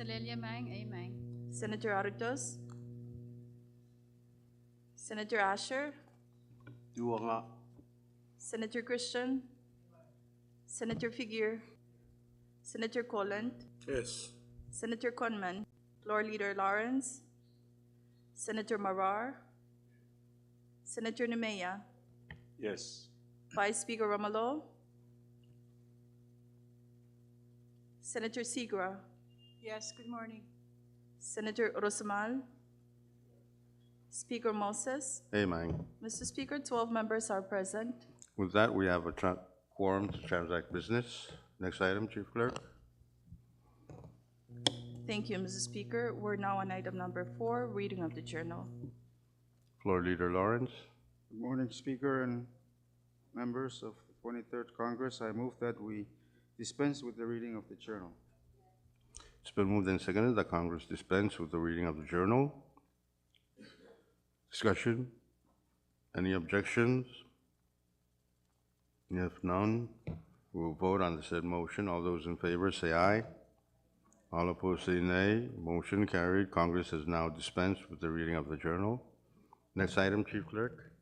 Amen. Senator Aritos, Senator Asher, Dua nga. Senator Christian, Senator Figuer, Senator Collant, Yes. Senator Conman, Floor Leader Lawrence, Senator Marar, Senator Nemea, Yes. Vice Speaker Romalo, Senator Segra, Yes, good morning. Senator Rosamal, Speaker Moses. Amen. Mr. Speaker, 12 members are present. With that, we have a quorum to transact business. Next item, Chief Clerk. Thank you, Mr. Speaker. We're now on item number 4, reading of the journal. Floor Leader Lawrence. Good morning, Speaker and members of the 23rd Congress. I move that we dispense with the reading of the journal. It's been moved and seconded that Congress dispense with the reading of the journal. Discussion? Any objections? If none, we'll vote on the said motion. All those in favor say aye. All opposed say nay. Motion carried. Congress has now dispensed with the reading of the journal. Next item, Chief Clerk.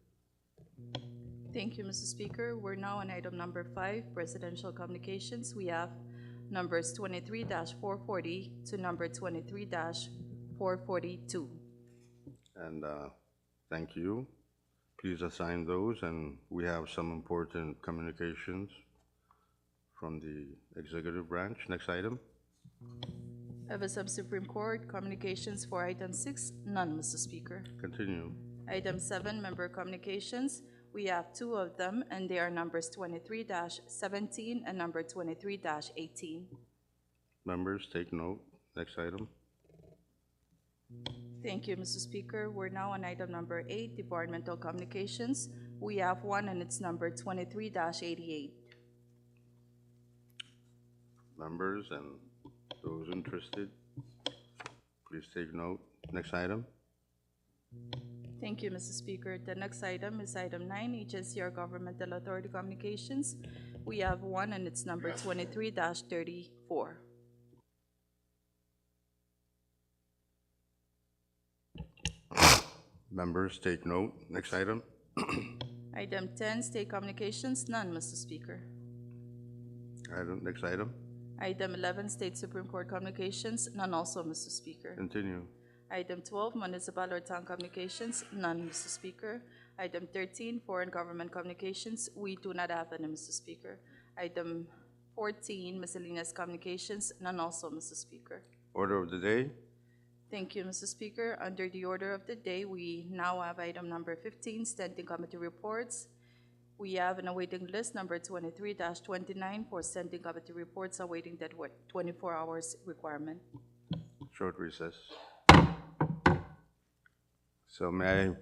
Thank you, Mr. Speaker. We're now on item number 5, presidential communications. We have numbers 23-440 to number 23-442. And thank you. Please assign those, and we have some important communications from the executive branch. Next item. FSM Supreme Court, communications for item 6, none, Mr. Speaker. Continue. Item 7, member communications. We have 2 of them, and they are numbers 23-17 and number 23-18. Members, take note. Next item. Thank you, Mr. Speaker. We're now on item number 8, departmental communications. We have 1, and it's number 23-88. Members and those interested, please take note. Next item. Thank you, Mr. Speaker. The next item is item 9, agency or governmental authority communications. We have 1, and it's number 23-34. Members, take note. Next item. Item 10, state communications, none, Mr. Speaker. Next item. Item 11, state Supreme Court communications, none also, Mr. Speaker. Continue. Item 12, municipal or town communications, none, Mr. Speaker. Item 13, foreign government communications, we do not have any, Mr. Speaker. Item 14, miscellaneous communications, none also, Mr. Speaker. Order of the day. Thank you, Mr. Speaker. Under the order of the day, we now have item number 15, standing committee reports. We have an awaiting list, number 23-29, for standing committee reports awaiting that 24 hours requirement. Short recess. So may I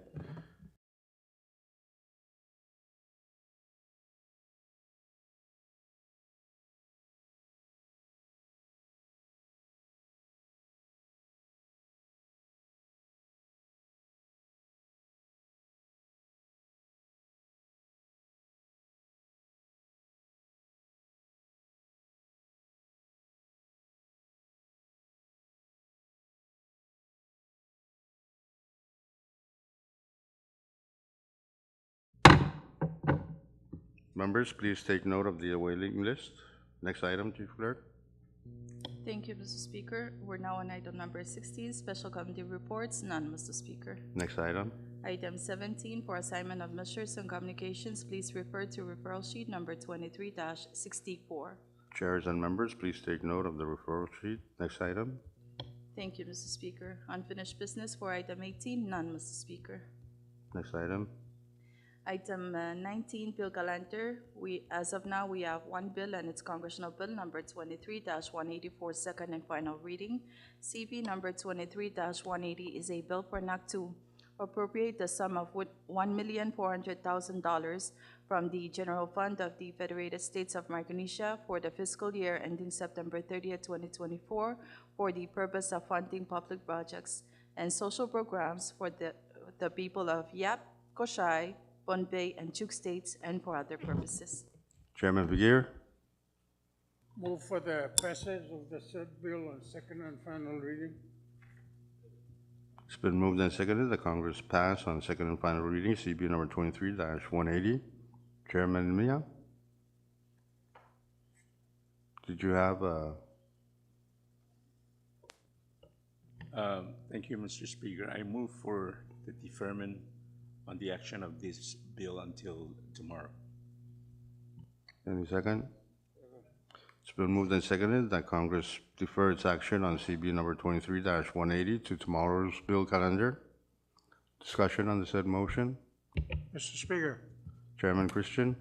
members, please take note of the awaiting list. Next item, Chief Clerk. Thank you, Mr. Speaker. We're now on item number 16, special committee reports, none, Mr. Speaker. Next item. Item 17, for assignment of measures and communications, please refer to referral sheet number 23-64. Chairs and members, please take note of the referral sheet. Next item. Thank you, Mr. Speaker. Unfinished business for item 18, none, Mr. Speaker. Next item. Item 19, Bill Galanter. As of now, we have 1 bill, and it's Congressional Bill number 23-184, second and final reading. CB number 23-180 is a bill for NAC to appropriate the sum of $1,400,000 from the General Fund of the Federated States of Micronesia for the fiscal year ending September 30th, 2024, for the purpose of funding public projects and social programs for the people of Yap, Koshai, Bonbay, and Chuk states, and for other purposes. Chairman Figuer. Move for the passage of the said bill on second and final reading. It's been moved and seconded that Congress pass on second and final reading CB number 23-180. Chairman Mia? Did you have Thank you, Mr. Speaker. I move for the deferment on the action of this bill until tomorrow. any second? It's been moved and seconded that Congress defer its action on CB number 23-180 to tomorrow's bill calendar. Discussion on the said motion. Mr. Speaker, Chairman Christian?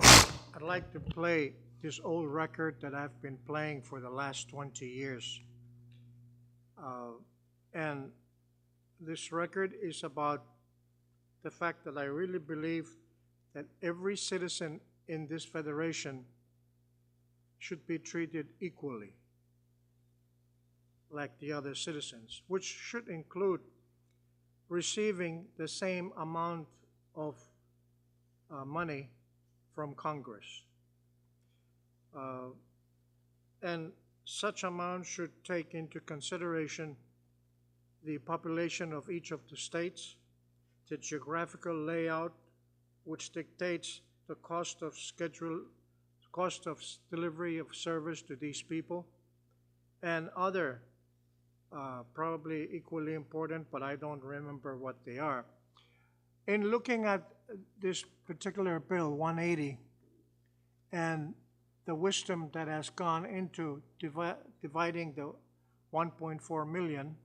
I'd like to play this old record that I've been playing for the last 20 years. And this record is about the fact that I really believe that every citizen in this federation should be treated equally like the other citizens, which should include receiving the same amount of money from Congress. And such amount should take into consideration the population of each of the states, the geographical layout, which dictates the cost of delivery of service to these people, and other probably equally important, but I don't remember what they are. In looking at this particular bill, 180, and the wisdom that has gone into dividing the 1.4 million,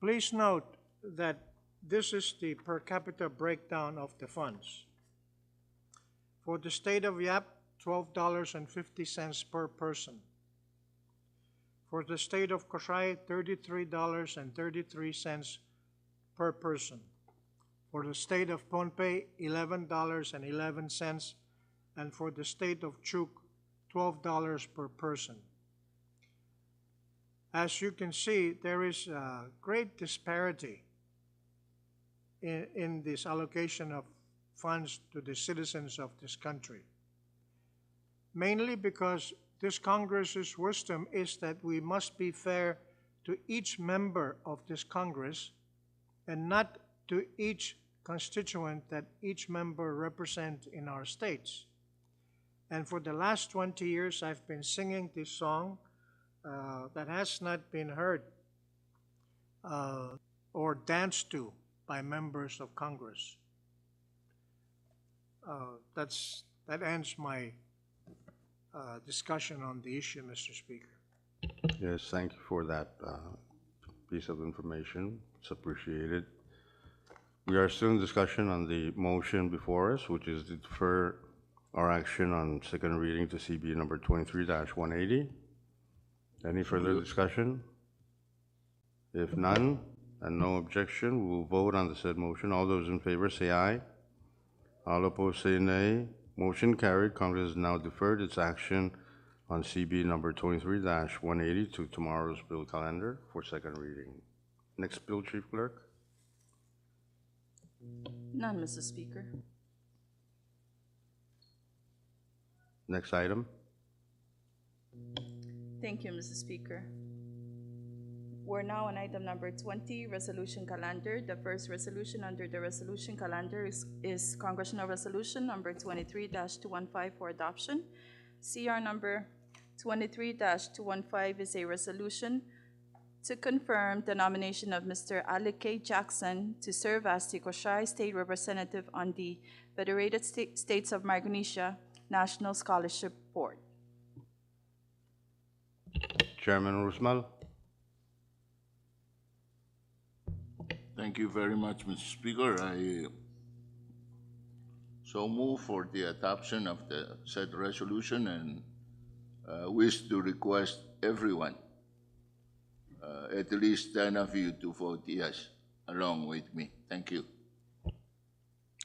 please note that this is the per capita breakdown of the funds. For the state of Yap, $12.50 per person. For the state of Koshai, $33.33 per person. For the state of Pohnpei, $11.11, and for the state of Chuk, $12 per person. As you can see, there is a great disparity in this allocation of funds to the citizens of this country. Mainly because this Congress's wisdom is that we must be fair to each member of this Congress and not to each constituent that each member represents in our states. And for the last 20 years, I've been singing this song that has not been heard or danced to by members of Congress. That ends my discussion on the issue, Mr. Speaker. Yes, thank you for that piece of information. It's appreciated. We are still in discussion on the motion before us, which is to defer our action on second reading to CB number 23-180. Any further discussion? If none, and no objection, we will vote on the said motion. All those in favor say aye. All opposed say nay. Motion carried. Congress has now deferred its action on CB number 23-180 to tomorrow's bill calendar for second reading. Next bill, Chief Clerk. None, Mr. Speaker. Next item. Thank you, Mr. Speaker. We're now on item number 20, resolution calendar. The first resolution under the resolution calendar is Congressional Resolution number 23-215 for adoption. CR number 23-215 is a resolution to confirm the nomination of Mr. Alec K. Jackson to serve as the Koshai State Representative on the Federated States of Micronesia National Scholarship Board. Chairman Rusmal. Thank you very much, Mr. Speaker. I so move for the adoption of the said resolution and wish to request everyone, at least 10 of you, to vote yes along with me. Thank you.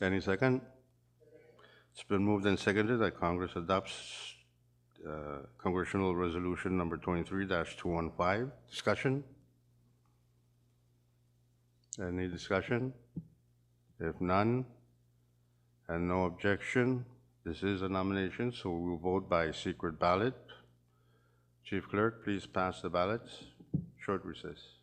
Any second? It's been moved and seconded that Congress adopts Congressional Resolution number 23-215. Discussion? Any discussion? If none, and no objection, this is a nomination, so we will vote by secret ballot. Chief Clerk, please pass the ballots. Short recess.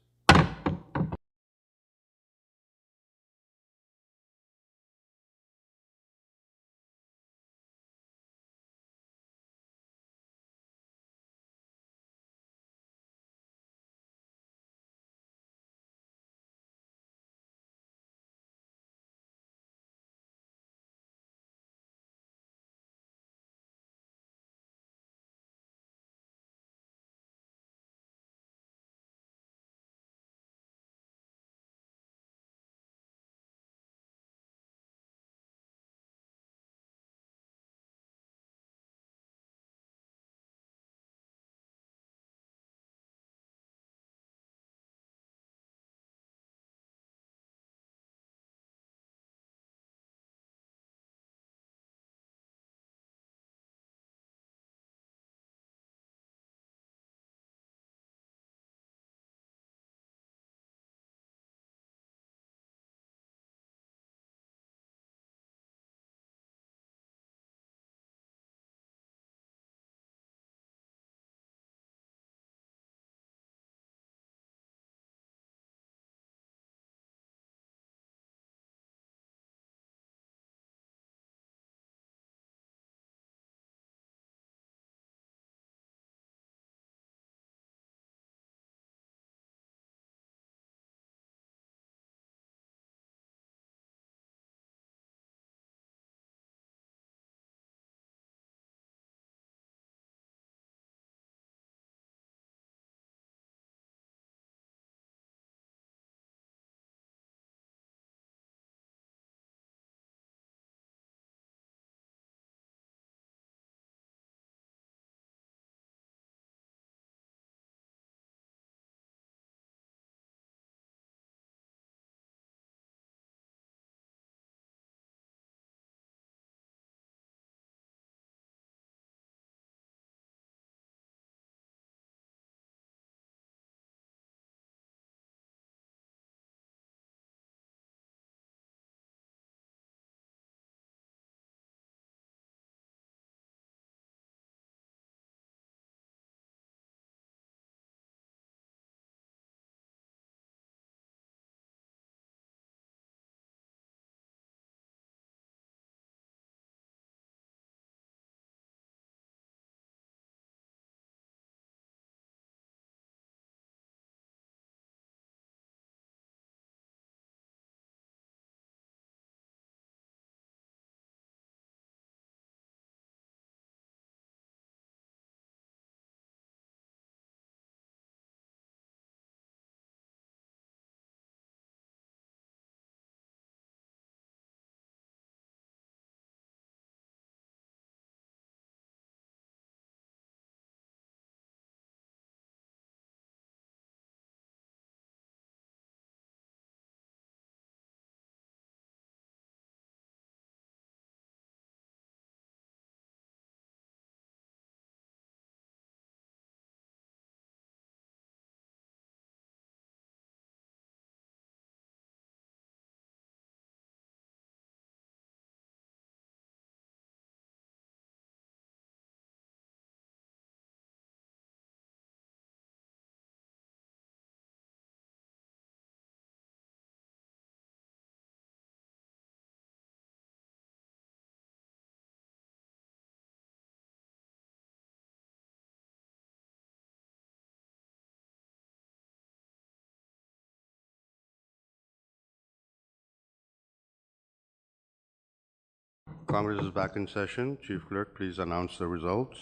Congress is back in session. Chief Clerk, please announce the results.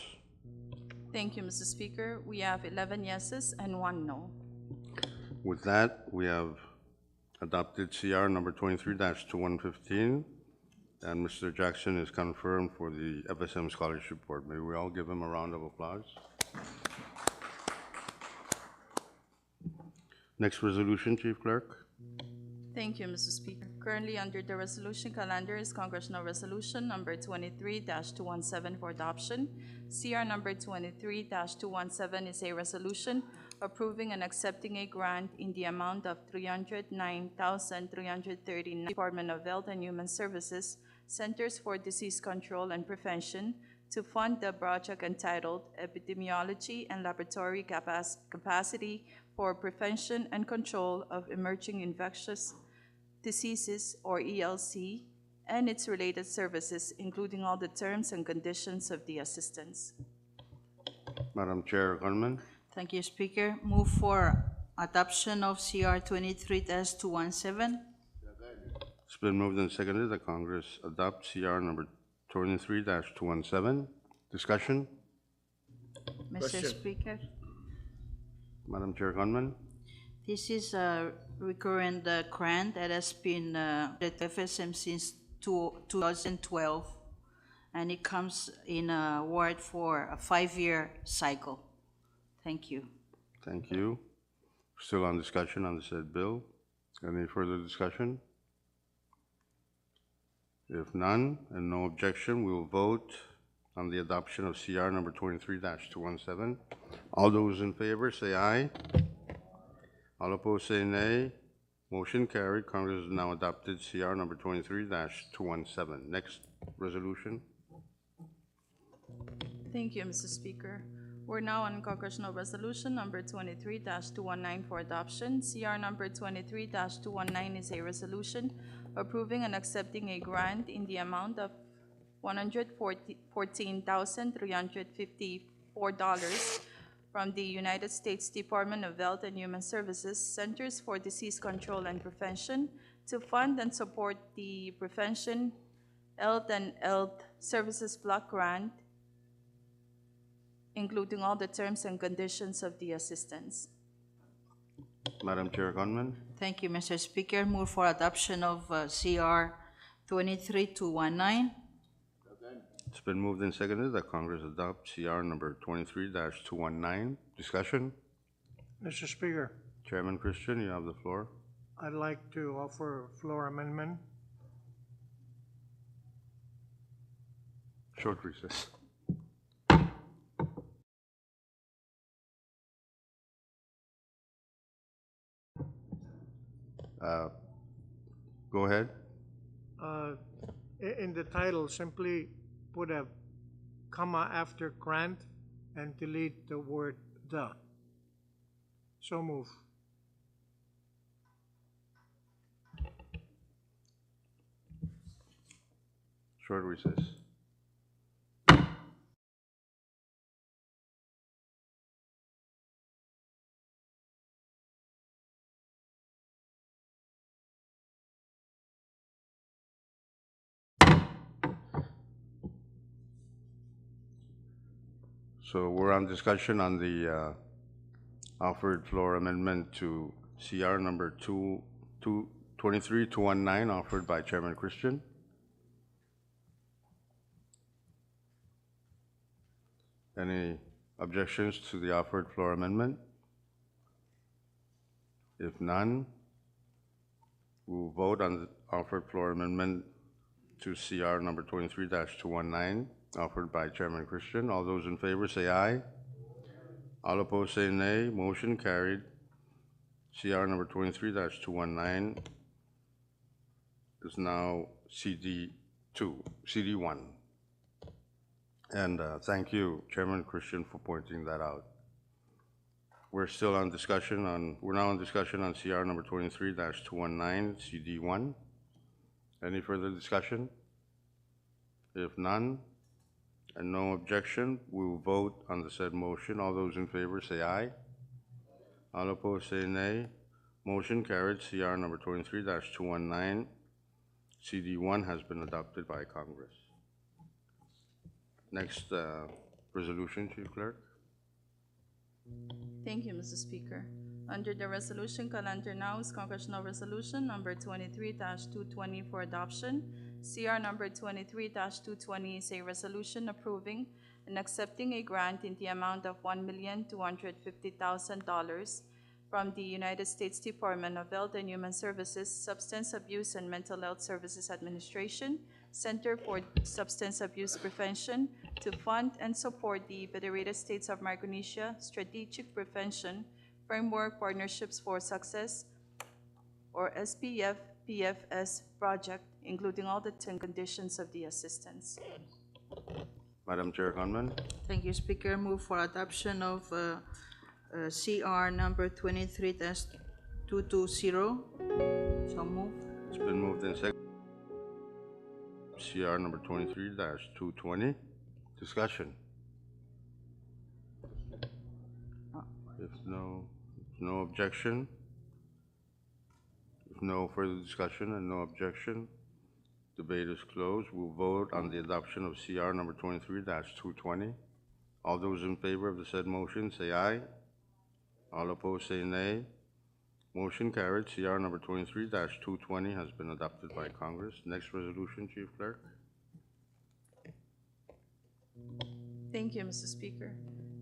Thank you, Mr. Speaker. We have 11 yeses and 1 no. With that, we have adopted CR number 23-2115, and Mr. Jackson is confirmed for the FSM Scholarship Board. May we all give him a round of applause? Next resolution, Chief Clerk. Thank you, Mr. Speaker. Currently under the resolution calendar is Congressional Resolution number 23-217 for adoption. CR number 23-217 is a resolution approving and accepting a grant in the amount of $309,339 Department of Health and Human Services, Centers for Disease Control and Prevention to fund the project entitled Epidemiology and Laboratory Capacity for Prevention and Control of Emerging Infectious Diseases, or ELC, and its related services, including all the terms and conditions of the assistance. Madam Chair Gunman, Thank you, Speaker. Move for adoption of CR 23-217. it's been moved and seconded that Congress adopt CR number 23-217. Discussion? Mr. Speaker, Madam Chair Gunman, this is a recurrent grant that has been at FSM since 2012, and it comes in award for a 5-year cycle. Thank you. thank you. Still on discussion on the said bill. Any further discussion? If none, and no objection, we will vote on the adoption of CR number 23-217. All those in favor, say aye. All opposed, say nay. Motion carried. Congress has now adopted CR number 23-217. Next resolution. Thank you, Mr. Speaker. We're now on Congressional Resolution number 23-219 for adoption. CR number 23-219 is a resolution approving and accepting a grant in the amount of $114,354 from the United States Department of Health and Human Services Centers for Disease Control and Prevention to fund and support the Prevention, Health, and Health Services Block Grant, including all the terms and conditions of the assistance. Madam Chair Gunman, Thank you, Mr. Speaker. Move for adoption of CR 23-219. it's been moved and seconded that Congress adopt CR number 23-219. Discussion? Mr. Speaker, Chairman Christian, you have the floor. I'd like to offer a floor amendment. Short recess. Go ahead. In the title, simply put a comma after grant and delete the word "the." So move. Short recess. So we're on discussion on the offered floor amendment to CR number 23-219 offered by Chairman Christian. Any objections to the offered floor amendment? If none, we'll vote on the offered floor amendment to CR number 23-219 offered by Chairman Christian. All those in favor say aye. All opposed say nay. Motion carried. CR number 23-219 is now CD1. And thank you, Chairman Christian, for pointing that out. We're now on discussion on CR number 23-219, CD1. Any further discussion? If none, and no objection, we will vote on the said motion. All those in favor say aye. All opposed say nay. Motion carried. CR number 23-219, CD1 has been adopted by Congress. Next resolution, Chief Clerk. Thank you, Mr. Speaker. Under the resolution calendar now is Congressional Resolution number 23-220 for adoption. CR number 23-220 is a resolution approving and accepting a grant in the amount of $1,250,000 from the United States Department of Health and Human Services, Substance Abuse and Mental Health Services Administration, Center for Substance Abuse Prevention, to fund and support the Federated States of Micronesia Strategic Prevention Framework Partnerships for Success, or SPF-PFS project, including all the 10 conditions of the assistance. Madam Chair Conman, Thank you, Speaker. Move for adoption of CR number 23-220. So move. it's been moved and seconded. CR number 23-220. Discussion. If no objection, if no further discussion and no objection, debate is closed. We'll vote on the adoption of CR number 23-220. All those in favor of the said motion say aye. All opposed say nay. Motion carried. CR number 23-220 has been adopted by Congress. Next resolution, Chief Clerk. Thank you, Mr. Speaker.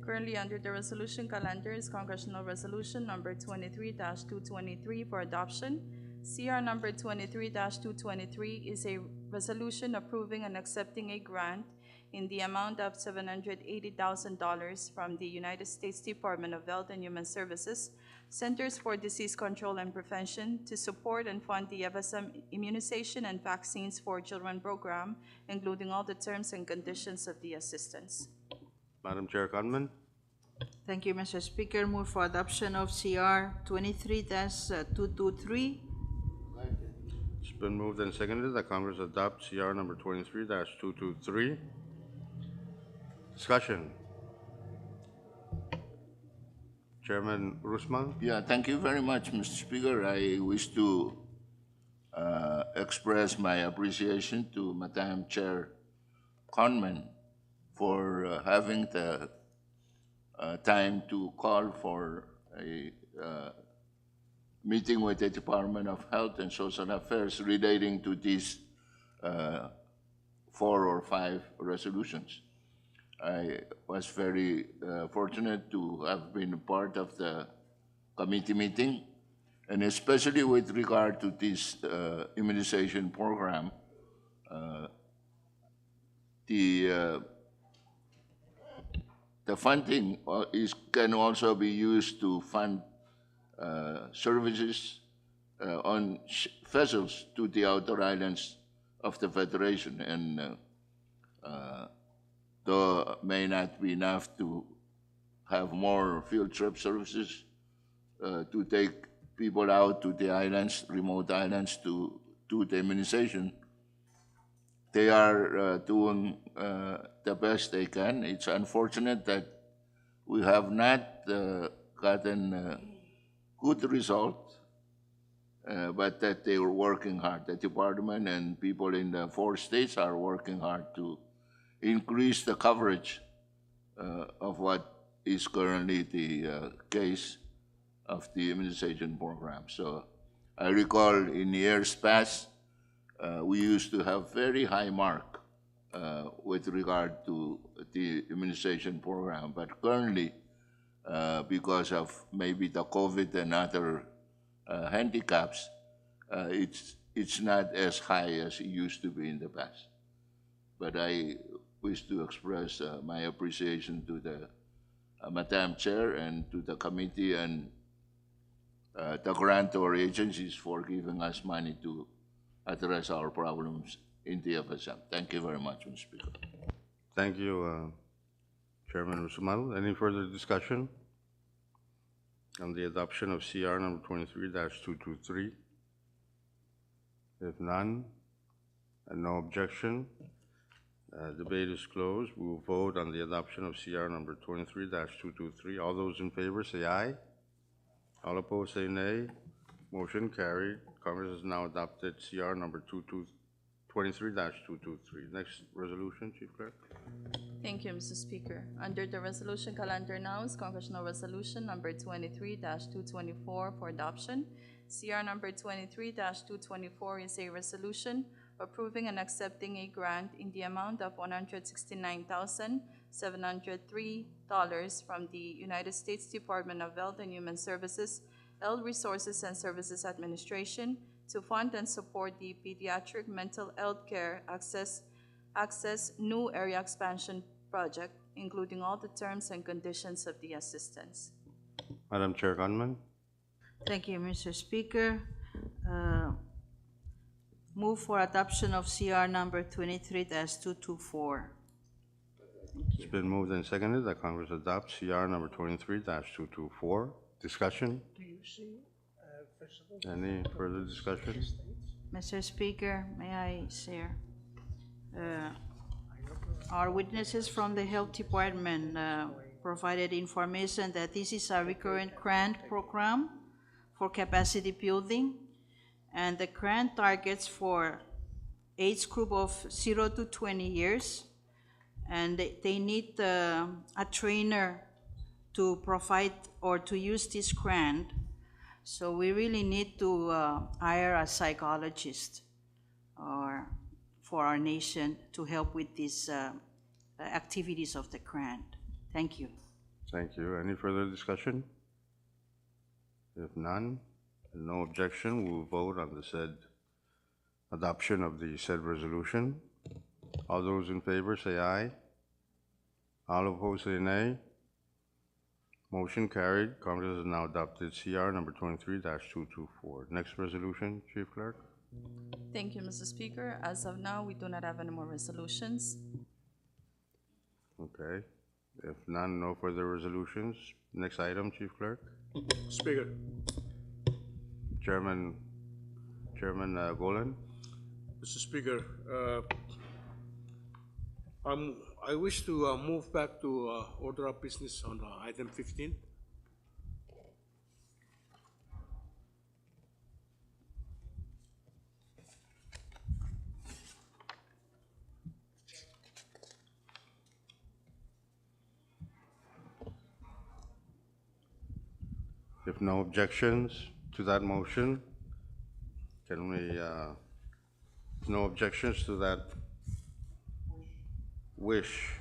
Currently under the resolution calendar is Congressional Resolution number 23-223 for adoption. CR number 23-223 is a resolution approving and accepting a grant in the amount of $780,000 from the United States Department of Health and Human Services, Centers for Disease Control and Prevention, to support and fund the FSM immunization and vaccines for children program, including all the terms and conditions of the assistance. Madam Chair Conman, Thank you, Mr. Speaker. Move for adoption of CR 23-223. it's been moved and seconded that Congress adopt CR number 23-223. Discussion. Chairman Rusman. Yeah, thank you very much, Mr. Speaker. I wish to express my appreciation to Madam Chair Conman for having the time to call for a meeting with the Department of Health and Social Affairs relating to these 4 or 5 resolutions. I was very fortunate to have been part of the committee meeting, and especially with regard to this immunization program. The funding can also be used to fund services on vessels to the outer islands of the Federation, and though may not be enough to have more field trip services to take people out to the islands, remote islands, to do the immunization. They are doing the best they can. It's unfortunate that we have not gotten good result, but that they were working hard. The department and people in the 4 states are working hard to increase the coverage of what is currently the case of the immunization program. So I recall in years past, we used to have very high mark with regard to the immunization program, but currently, because of maybe the COVID and other handicaps, it's not as high as it used to be in the past. But I wish to express my appreciation to the Madam Chair and to the committee and the grantor agencies for giving us money to address our problems in the FSM. Thank you very much, Mr. Speaker. Thank you, Chairman Rusmal. Any further discussion on the adoption of CR number 23-223? If none, and no objection, debate is closed. We will vote on the adoption of CR number 23-223. All those in favor say aye. All opposed say nay. Motion carried. Congress has now adopted CR number 23-223. Next resolution, Chief Clerk. Thank you, Mr. Speaker. Under the resolution calendar now is Congressional Resolution number 23-224 for adoption. CR number 23-224 is a resolution approving and accepting a grant in the amount of $169,703 from the United States Department of Health and Human Services, Health Resources and Services Administration, to fund and support the Pediatric Mental Health Care Access New Area Expansion Project, including all the terms and conditions of the assistance. Madam Chair Gunman. Thank you, Mr. Speaker. Move for adoption of CR number 23-224. It's been moved and seconded that Congress adopt CR number 23-224. Discussion? Do you see physical? Any further discussion? Mr. Speaker, may I share? Our witnesses from the Health Department provided information that this is a recurrent grant program for capacity building, and the grant targets for age group of 0 to 20 years, and they need a trainer to provide or to use this grant. So we really need to hire a psychologist or for our nation to help with these activities of the grant. Thank you. Thank you. Any further discussion? If none, and no objection, we'll vote on the said adoption of the said resolution. All those in favor say aye. All opposed say nay. Motion carried. Congress has now adopted CR number 23-224. Next resolution, Chief Clerk. Thank you, Mr. Speaker. As of now, we do not have any more resolutions. Okay. If none, no further resolutions. Next item, Chief Clerk. Speaker, Chairman Golan. Mr. Speaker, I wish to move back to order of business on item 15. If no objections to that motion, can we, no objections to that wish?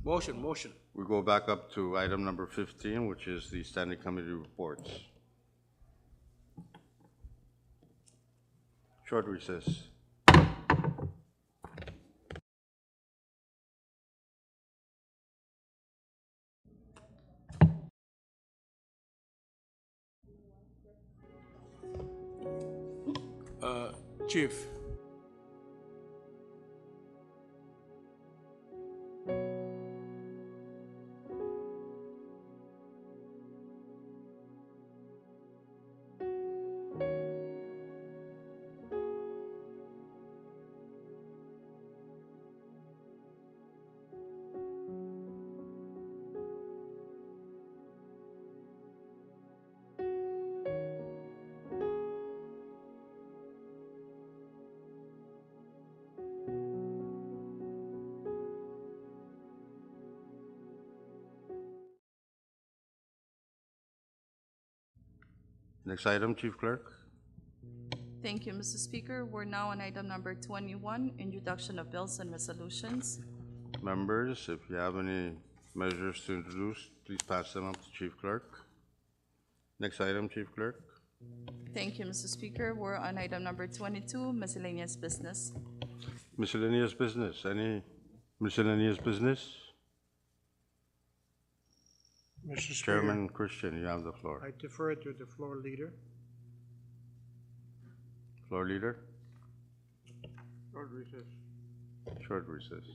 Motion. We go back up to item number 15, which is the standing committee reports. Short recess. Chief. Next item, Chief Clerk. Thank you, Mr. Speaker. We're now on item number 21, introduction of bills and resolutions. Members, if you have any measures to introduce, please pass them up to Chief Clerk. Next item, Chief Clerk. Thank you, Mr. Speaker. We're on item number 22, miscellaneous business. Miscellaneous business. Any miscellaneous business? Mr. Speaker, Chairman Christian, you have the floor. I defer to the floor leader. Floor leader, Short recess. short recess.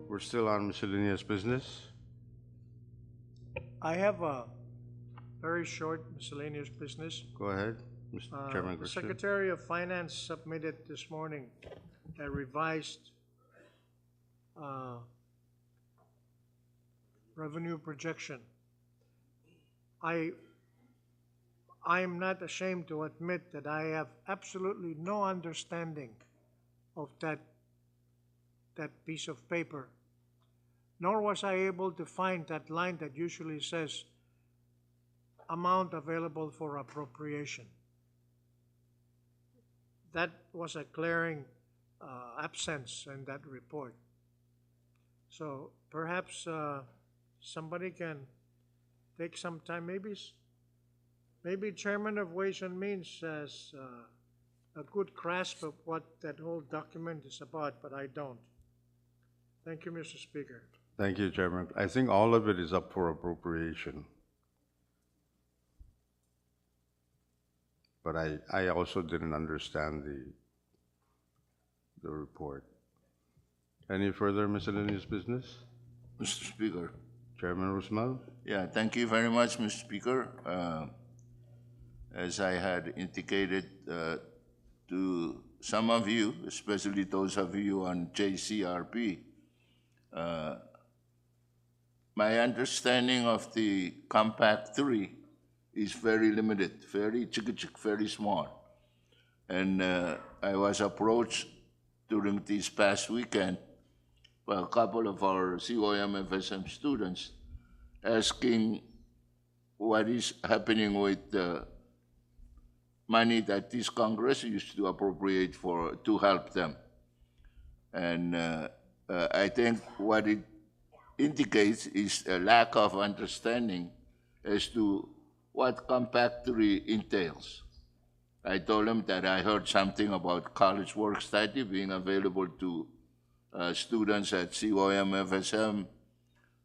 We're still on miscellaneous business. I have a very short miscellaneous business. Go ahead, Mr. Chairman The Christian. Secretary of Finance submitted this morning a revised revenue projection. I am not ashamed to admit that I have absolutely no understanding of that piece of paper, nor was I able to find that line that usually says amount available for appropriation. That was a glaring absence in that report. So perhaps somebody can take some time, maybe Maybe Chairman of Ways and Means has a good grasp of what that whole document is about, but I don't. Thank you, Mr. Speaker. Thank you, Chairman. I think all of it is up for appropriation. But I also didn't understand the report. Any further miscellaneous business? Mr. Speaker. Chairman Rusmal? Yeah, thank you very much, Mr. Speaker. As I had indicated to some of you, especially those of you on JCRP, my understanding of the Compact 3 is very limited, very chick, very small. And I was approached during this past weekend by a couple of our COM FSM students asking what is happening with the money that this Congress used to appropriate to help them. And I think what it indicates is a lack of understanding as to what Compact 3 entails. I told them that I heard something about college work study being available to students at COM FSM,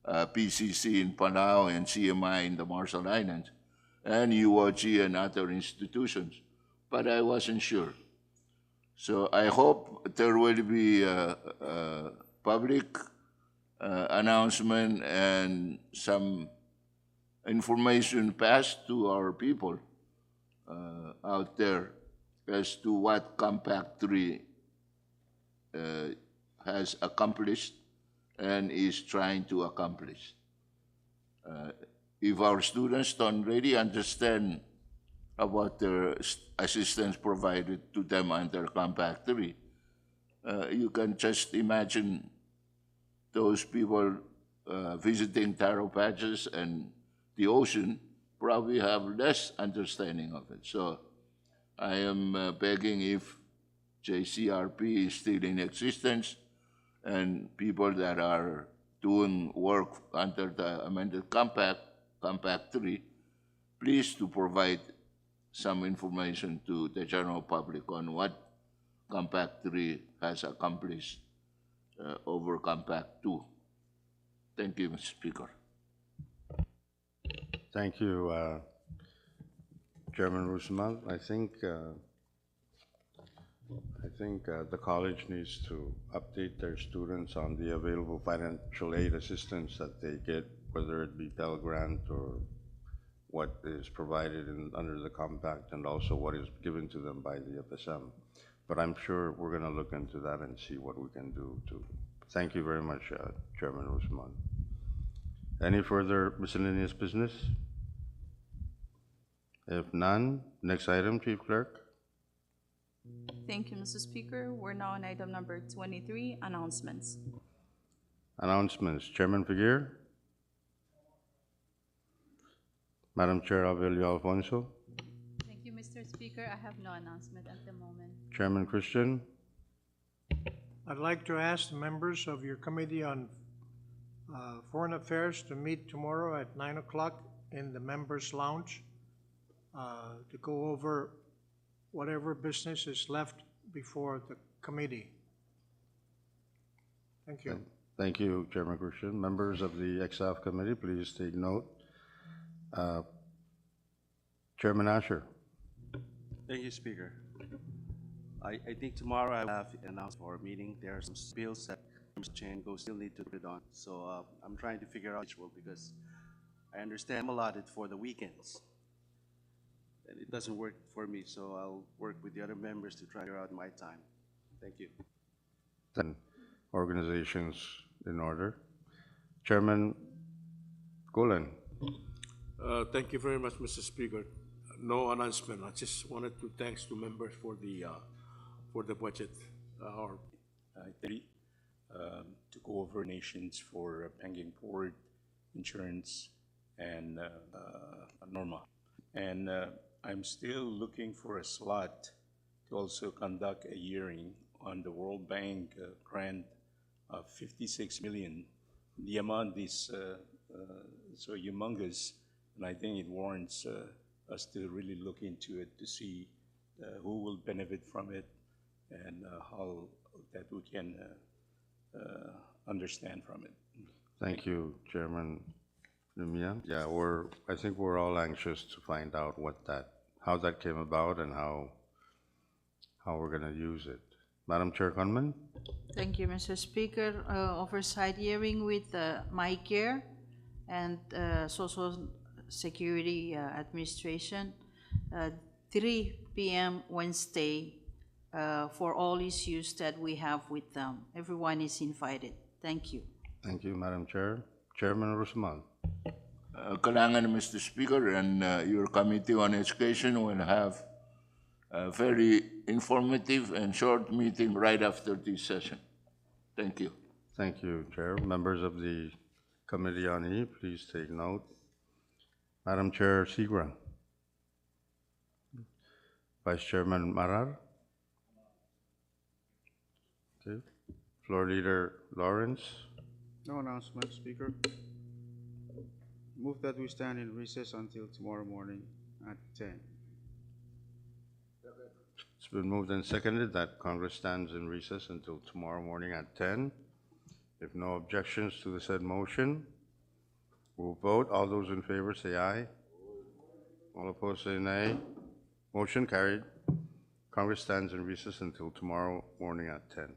PCC in Palau, and CMI in the Marshall Islands, and UOG and other institutions, but I wasn't sure. So I hope there will be a public announcement and some information passed to our people out there as to what Compact 3 has accomplished and is trying to accomplish. If our students don't really understand about the assistance provided to them under Compact 3, you can just imagine those people visiting taro patches and the ocean probably have less understanding of it. So I am begging, if JCRP is still in existence and people that are doing work under the amended Compact 3, please to provide some information to the general public on what Compact 3 has accomplished over Compact 2. Thank you, Mr. Speaker. Thank you, Chairman Rusmal. I think the college needs to update their students on the available financial aid assistance that they get, whether it be Pell Grant or what is provided under the compact, and also what is given to them by the FSM. But I'm sure we're going to look into that and see what we can do to. Thank you very much, Chairman Rusmal. Any further miscellaneous business? If none, next item, Chief Clerk. Thank you, Mr. Speaker. We're now on item number 23, announcements. Announcements. Chairman Figueroa. Madam Chair Avelio Alfonso. Thank you, Mr. Speaker. I have no announcement at the moment. Chairman Christian. I'd like to ask the members of your Committee on Foreign Affairs to meet tomorrow at 9 o'clock in the members' lounge to go over whatever business is left before the committee. Thank you. Thank you, Chairman Christian. Members of the EXAF Committee, please take note. Chairman Asher. Thank you, Speaker. I think tomorrow I will have announced for a meeting. There are some bills that Chain go still need to put it on. So I'm trying to figure out which will, because I understand I'm allotted for the weekends. And it doesn't work for me, so I'll work with the other members to try to figure out my time. Thank you. And organizations in order. Chairman Golan. Thank you very much, Mr. Speaker. No announcement. I just wanted to thanks to members for the budget. To go over nations for Penguin Port, insurance, and Norma. And I'm still looking for a slot to also conduct a hearing on the World Bank grant of $56 million. The amount is so humongous, and I think it warrants us to really look into it to see who will benefit from it and how that we can understand from it. Thank you, Chairman Lumian. Yeah, I think we're all anxious to find out how that came about and how we're gonna use it. Madam Chair Conman? Thank you, Mr. Speaker. Oversight hearing with MyCare and Social Security Administration, 3 p.m. Wednesday, for all issues that we have with them. Everyone is invited. Thank you. Thank you, Madam Chair. Chairman Rusman? Kailangan, Mr. Speaker, and your Committee on Education will have a very informative and short meeting right after this session. Thank you. Thank you, Chair. Members of the Committee on E, please take note. Madam Chair Sigra? Vice Chairman Marar? Okay. Floor Leader Lawrence? No announcement, Speaker. Move that we stand in recess until tomorrow morning at 10. It's been moved and seconded that Congress stands in recess until tomorrow morning at 10. If no objections to the said motion, we'll vote. All those in favor say aye. All opposed say nay. Motion carried. Congress stands in recess until tomorrow morning at 10.